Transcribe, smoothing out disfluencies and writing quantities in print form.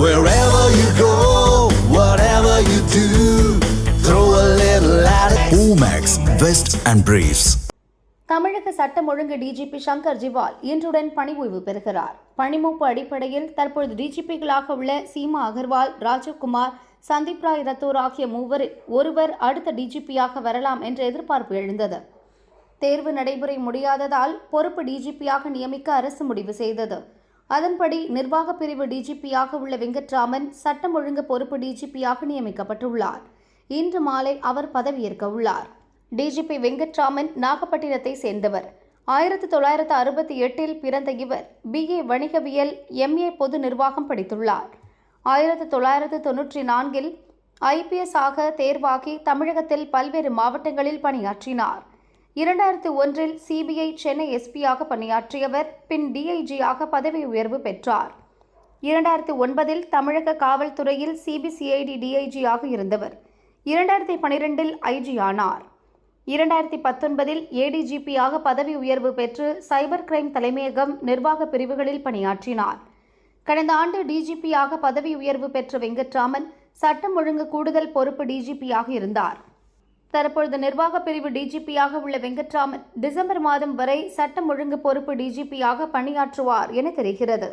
Wherever you go, whatever you do, throw a little at it. Omax, Vest and Briefs. தமிழக சட்டம் ஒழுங்கு DGP Shankar Jiwal இன்றுடன் பணி ஓய்வு பெறுகிறார். பணிமூப்பு அடிப்படையில் தற்பொழுது டிஜிபிகளாக உள்ள சீமா அகர்வால், ராஜீவ்குமார், சந்தீப் ராய் ரத்தோர் ஆகிய மூவரில் ஒருவர் அடுத்த டிஜிபியாக வரலாம் என்ற எதிர்பார்ப்பு எழுந்தது. தேர்வு நடைமுறை முடியாததால் பொறுப்பு டிஜிபியாக நியமிக்க அரசு முடிவு செய்தது. அதன்படி நிர்வாக பிரிவு டிஜிபியாக உள்ள வெங்கட்ராமன் சட்டம் ஒழுங்கு பொறுப்பு டிஜிபியாக நியமிக்கப்பட்டுள்ளார். இன்று மாலை அவர் பதவியேற்க உள்ளார். டிஜிபி வெங்கட்ராமன் நாகப்பட்டினத்தை சேர்ந்தவர். 1968 பிறந்த இவர் BA வணிகவியல், MA பொது நிர்வாகம் படித்துள்ளார். 1994 IPS ஆக தேர்வாகி தமிழகத்தில் பல்வேறு மாவட்டங்களில் பணியாற்றினார். 2001 CBI சென்னை SP-யாக பணியாற்றியவர். பின் DIG ஆக பதவி உயர்வு பெற்றார். 2009 தமிழக காவல்துறையில் CBCID DIG ஆக இருந்தவர். 2012 IG ஆனார். 2019 ADGP-யாக பதவி உயர்வு பெற்று சைபர் கிரைம் தலைமையகம் நிர்வாக பிரிவுகளில் பணியாற்றினார். கடந்த ஆண்டு DGP-யாக பதவி உயர்வு பெற்ற வெங்கட்ராமன் சட்டம் ஒழுங்கு கூடுதல் பொறுப்பு DGP-யாக இருந்தார். தற்பொழுது நிர்வாக பிரிவு டிஜிபியாக உள்ள வெங்கட்ராமன் டிசம்பர் மாதம் வரை சட்டம் ஒழுங்கு பொறுப்பு டிஜிபியாக பணியாற்றுவார் என தெரிகிறது.